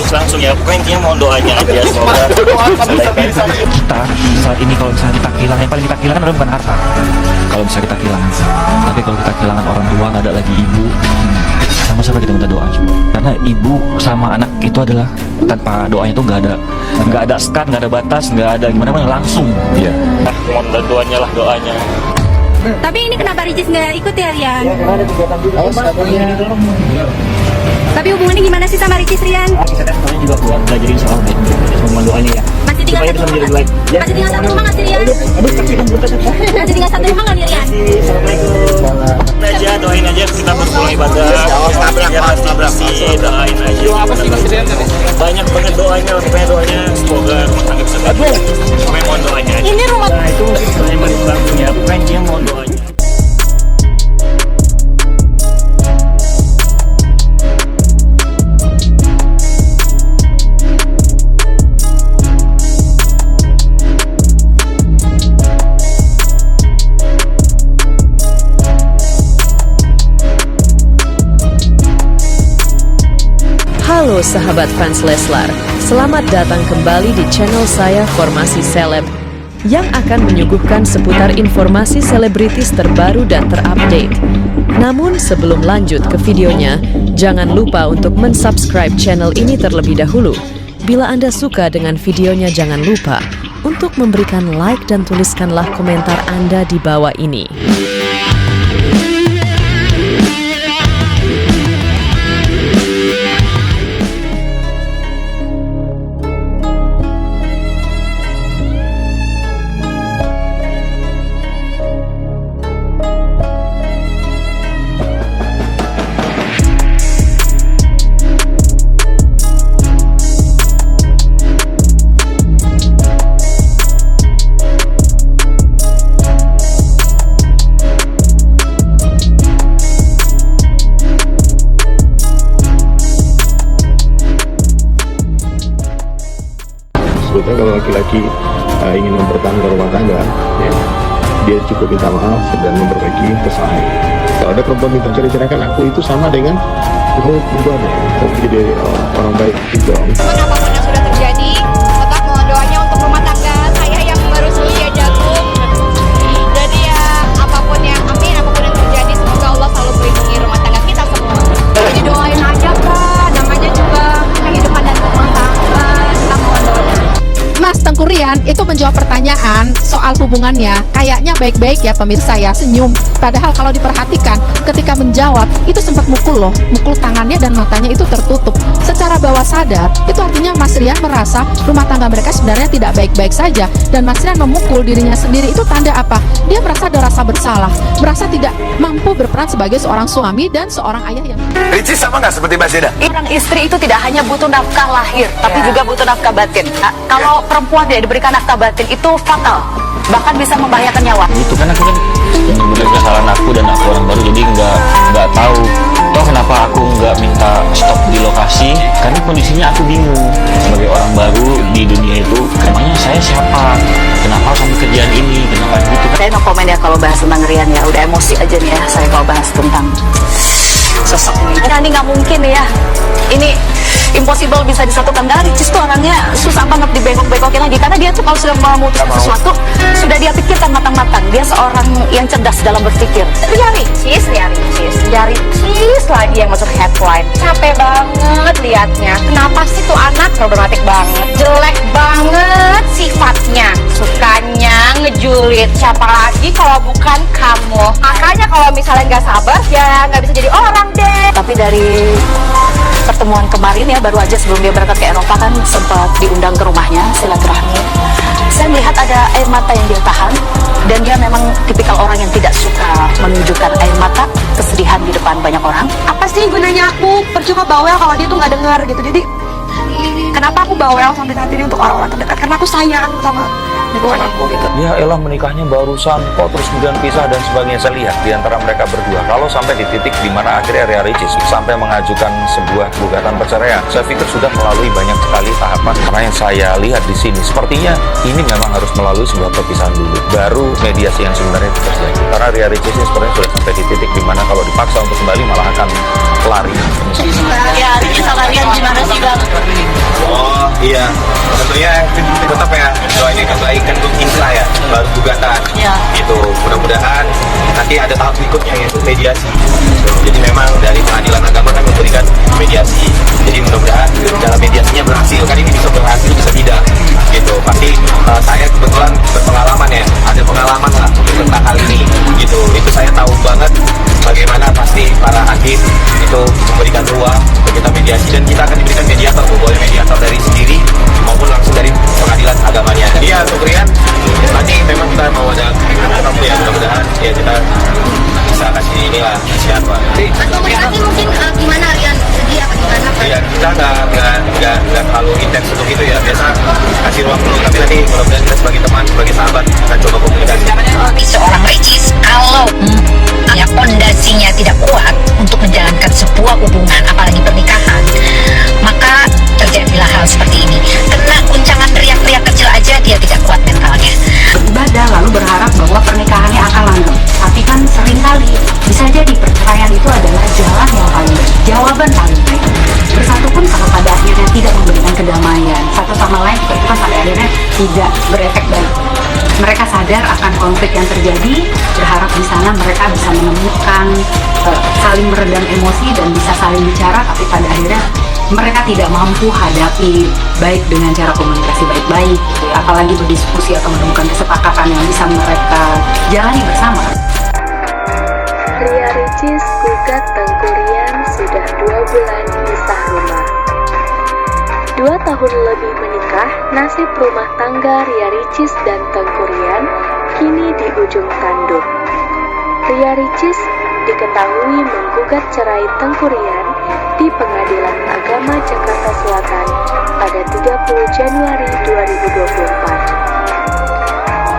Ricis langsung ya. Pokoknya intinya mohon doanya aja semoga baik-baik. Kita saat ini kalau misalnya kita kehilangan, yang paling kita kehilangan adalah bukan harta. Kalau misalnya kita kehilangan, tapi kalau kita kehilangan orang tua, nggak ada lagi ibu, sama-sama kita minta doa coba. Karena ibu sama anak itu adalah tanpa doanya tuh nggak ada sekat, nggak ada batas, nggak ada gimana langsung. Iya. Nah, mohon doanya lah doanya. Tapi ini kenapa Ricis nggak ikut ya, Rian? Ada kegiatan juga Tapi hubungannya gimana sih sama Ricis, Rian? kita kan semuanya juga buat belajarin soal baik. Mohon doanya ya. Masih tinggal Supaya satu bisa rumah menjadi nggak? baik. Ya. Masih tinggal satu rumah nggak sih, Rian? Masih tinggal satu rumah nggak nih, Rian? Assalamualaikum. Aja doain aja kita berpulang ibadah. Ya pasti doain aja. Apa sih Mas Rian? Banyak banget doanya, pokoknya doanya semoga rumah tangga bisa baik. Pokoknya mohon doanya aja. Ini rumah. Nah itu mungkin sebenarnya balik langsung ya. Pokoknya intinya mohon doanya. Halo sahabat fans Leslar, selamat datang kembali di channel saya Formasi Seleb yang akan menyuguhkan seputar informasi selebritis terbaru dan terupdate. Namun sebelum lanjut ke videonya, jangan lupa untuk mensubscribe channel ini terlebih dahulu. Bila Anda suka dengan videonya, jangan lupa untuk memberikan like dan tuliskanlah komentar Anda di bawah ini. Sebetulnya kalau laki-laki ingin mempertahankan rumah tangga, ya, dia cukup minta maaf dan memperbaiki kesalahan. Kalau ada perempuan minta cerai-ceraikan aku, itu sama dengan kamu berubah, kamu jadi orang baik gitu. Apapun yang sudah terjadi, tetap mohon doanya untuk rumah tangga saya yang baru seusia jagung. Jadi ya apapun yang terjadi, semoga Allah selalu melindungi rumah tangga kita semua. Jadi doain aja Kak, namanya juga kehidupan dan rumah tangga, kita mohon doanya. Mas Tengku Rian itu menjawab pertanyaan soal hubungannya kayaknya baik-baik ya pemirsa ya, senyum. Padahal kalau diperhatikan ketika menjawab itu sempat mukul tangannya dan matanya itu tertutup. Secara bawah sadar itu artinya Mas Rian merasa rumah tangga mereka sebenarnya tidak baik-baik saja. Dan Mas Rian memukul dirinya sendiri itu tanda apa? Dia merasa ada rasa bersalah, merasa tidak mampu berperan sebagai seorang suami dan seorang ayah yang... Ricis sama nggak seperti Mbak Seda? Orang istri itu tidak hanya butuh nafkah lahir, tapi juga butuh nafkah batin. Nah, kalau perempuan tidak diberikan nafkah batin itu fatal, bahkan bisa membahayakan nyawa. Itu kan aku kan benar-benar kesalahan aku dan aku orang baru, jadi nggak tahu. Toh kenapa aku nggak minta stop di lokasi? Karena kondisinya aku bingung sebagai orang baru di dunia itu. Emangnya saya siapa? Kenapa sampai kerjaan ini? Kenapa gitu? Saya no komen ya kalau bahas tentang Rian ya, udah emosi aja nih ya saya kalau bahas tentang sosok ini. Ini nggak mungkin ya. Ini impossible bisa disatukan. Dari Ricis tuh orangnya susah banget dibengkok-bengkokin lagi, karena dia tuh kalau sudah memutuskan sesuatu sudah dia pikirkan matang-matang. Dia seorang yang cerdas dalam berpikir. Ya Ricis lagi yang masuk headline. Capek banget liatnya. Kenapa sih tuh anak problematik banget, jelek banget sifatnya, sukanya ngejulit. Siapa lagi kalau bukan kamu? Makanya kalau misalnya nggak sabar ya nggak bisa jadi orang deh. Tapi dari pertemuan kemarin ya, baru aja sebelum dia berangkat ke Eropa kan sempat diundang ke rumahnya silaturahmi. Saya melihat ada air mata yang dia tahan, dan dia memang tipikal orang yang tidak suka menunjukkan air mata, kesedihan di depan banyak orang. Apa sih gunanya aku percuma bawel kalau dia tuh nggak dengar gitu. Jadi kenapa aku bawel sampai saat ini untuk orang-orang terdekat? Karena aku sayang sama lingkungan aku gitu. Ya elah, menikahnya barusan kok terus kemudian pisah dan sebagainya. Saya lihat di antara mereka berdua, kalau sampai di titik di mana akhirnya Ria Ricis sampai mengajukan sebuah gugatan perceraian, saya pikir sudah melalui banyak sekali tahapan. Karena yang saya lihat di sini sepertinya ini memang harus melalui sebuah perpisahan dulu, baru mediasi yang sebenarnya itu terjadi. Karena Ria Ricis ini sebenarnya sudah sampai di titik di mana kalau dipaksa untuk kembali malah akan lari. Ya, Ricis sama Rian gimana sih Bang? Iya, tentunya tetap ya doain yang terbaik kan untuk inkrah ya, baru gugatan. Iya. Gitu, mudah-mudahan nanti ada tahap berikutnya yaitu mediasi. Jadi memang dari pengadilan agama kan memberikan mediasi. Jadi mudah-mudahan dalam mediasinya berhasil. Kan ini bisa berhasil, bisa tidak. Gitu. Pasti saya kebetulan berpengalaman ya, ada pengalaman lah tentang hal ini. Gitu. Itu saya tahu banget bagaimana pasti para hakim itu memberikan ruang untuk kita mediasi, dan kita akan diberikan mediator, boleh mediator dari sendiri maupun langsung dari pengadilan agamanya. Iya, untuk Rian nanti memang kita mau ada ketemu ya, mudah-mudahan ya kita bisa kasih inilah nasihat Pak. Komunikasi mungkin gimana Rian? Dia apa gimana? Iya, kita nggak terlalu intens untuk itu ya, biasa kasih ruang dulu, tapi nanti mudah-mudahan kita sebagai teman, sebagai sahabat kita coba komunikasi. Seorang Ricis kalau ya pondasinya tidak kuat untuk menjalankan sebuah hubungan, apalagi pernikahan, maka terjadilah hal seperti ini. Kena guncangan teriak-teriak kecil aja dia tidak kuat mentalnya. Beribadah lalu berharap bahwa pernikahannya akan langgeng, tapi kan seringkali bisa jadi perceraian itu adalah jalan yang paling baik, jawaban paling baik. Bersatu pun kalau pada akhirnya tidak memberikan kedamaian satu sama lain, itu kan pada akhirnya tidak berefek baik. Mereka sadar akan konflik yang terjadi, berharap di sana mereka bisa menemukan saling meredam emosi dan bisa saling bicara, tapi pada akhirnya mereka tidak mampu hadapi baik dengan cara komunikasi baik-baik, apalagi berdiskusi atau menemukan kesepakatan yang bisa mereka jalani bersama. Ria Ricis gugat Tengku Rian sudah 2 bulan pisah rumah. 2 tahun lebih menikah, nasib rumah tangga Ria Ricis dan Tengku Rian kini di ujung tanduk. Ria Ricis diketahui menggugat cerai Tengku Rian di Pengadilan Agama Jakarta Selatan pada 30 Januari 2024.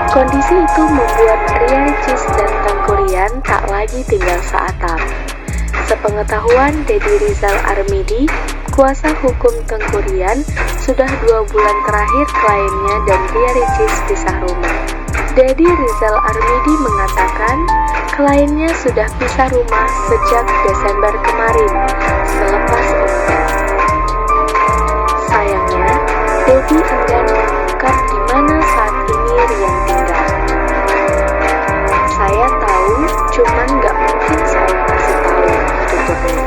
Kondisi itu membuat Ria Ricis dan Tengku Rian tak lagi tinggal seatap. Sepengetahuan Dedi Rizal Armidi, kuasa hukum Tengku Rian, sudah 2 bulan terakhir kliennya dan Ria Ricis pisah rumah. Dedi Rizal Armidi mengatakan kliennya sudah pisah rumah sejak Desember kemarin, selepas unggahan. Sayangnya, Dedi enggan mengungkap di mana saat ini Rian tinggal. Saya tahu, cuman nggak mungkin saya kasih tahu, tutupnya.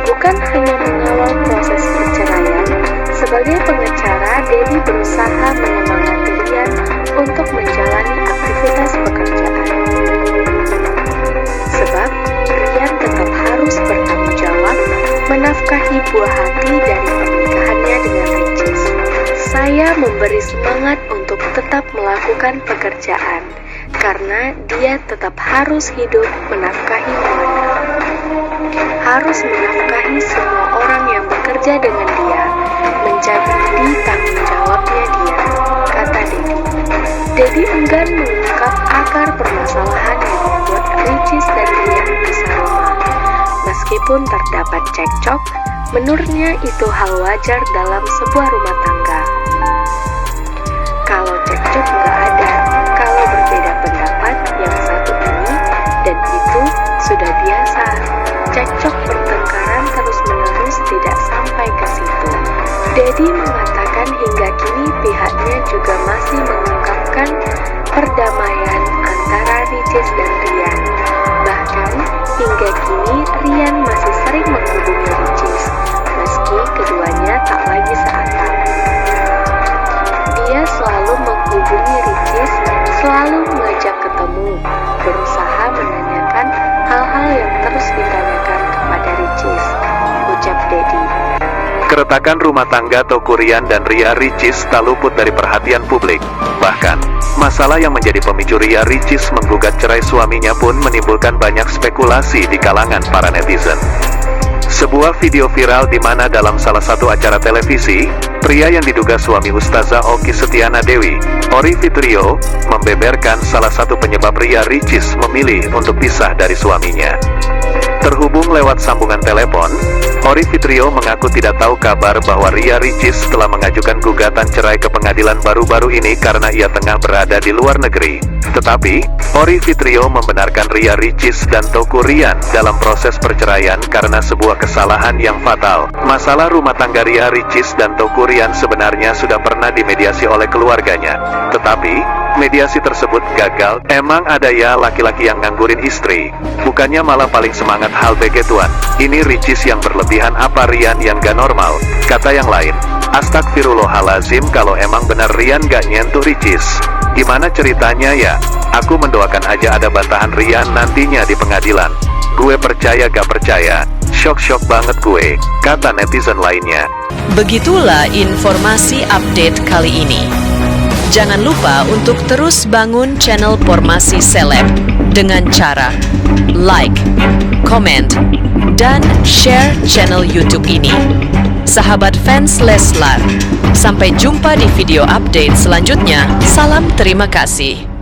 Bukan hanya mengawal proses perceraian, sebagai pengacara, Dedi berusaha menyemangati Rian untuk menjalani aktivitas pekerjaan. Sebab, Rian tetap harus bertanggung jawab menafkahi buah hati dari pernikahannya dengan Ricis. Saya memberi semangat untuk tetap melakukan pekerjaan, karena dia tetap harus hidup menafkahi keluarga. Harus menafkahi semua orang yang bekerja dengan dia, menjadi tanggung jawabnya dia, kata Dedi. Dedi enggan mengungkap akar permasalahan yang membuat Ricis dan Rian pisah rumah. Meskipun terdapat cekcok, menurutnya itu hal wajar dalam sebuah rumah tangga. Kalau cekcok nggak ada, kalau berbeda pendapat yang satu ini dan itu sudah biasa. Cekcok pertengkaran terus-menerus tidak sampai ke situ. Dedi mengatakan hingga kini pihaknya juga masih mengungkapkan perdamaian antara Ricis dan Rian. Bahkan hingga kini Rian masih sering menghubungi Ricis, meski keduanya tak lagi seakrab. Dia selalu menghubungi Ricis, selalu mengajak ketemu, berusaha menanyakan hal-hal yang terus ditanyakan kepada Ricis, ucap Dedi. Keretakan rumah tangga Tengku Rian dan Ria Ricis tak luput dari perhatian publik. Bahkan, masalah yang menjadi pemicu Ria Ricis menggugat cerai suaminya pun menimbulkan banyak spekulasi di kalangan para netizen. Sebuah video viral di mana dalam salah satu acara televisi, pria yang diduga suami Ustazah Oki Setiana Dewi, Ori Fitrio, membeberkan salah satu penyebab Ria Ricis memilih untuk pisah dari suaminya. Terhubung lewat sambungan telepon, Ori Fitrio mengaku tidak tahu kabar bahwa Ria Ricis telah mengajukan gugatan cerai ke pengadilan baru-baru ini karena ia tengah berada di luar negeri. Tetapi, Ori Fitrio membenarkan Ria Ricis dan Teuku Ryan dalam proses perceraian karena sebuah kesalahan yang fatal. Masalah rumah tangga Ria Ricis dan Teuku Ryan sebenarnya sudah pernah dimediasi oleh keluarganya. Tetapi, mediasi tersebut gagal. Emang ada ya laki-laki yang nganggurin istri? Bukannya malah paling semangat hal begituan. Ini Ricis yang berlebihan apa Rian yang gak normal? Kata yang lain, astagfirullahalazim kalau emang benar Rian gak nyentuh Ricis. Gimana ceritanya ya? Aku mendoakan aja ada bantahan Rian nantinya di pengadilan. Gue percaya gak percaya. Shock banget gue, kata netizen lainnya. Begitulah informasi update kali ini. Jangan lupa untuk terus bangun channel Formasi Seleb dengan cara like, comment, dan share channel YouTube ini. Sahabat fans Leslar, sampai jumpa di video update selanjutnya. Salam terima kasih.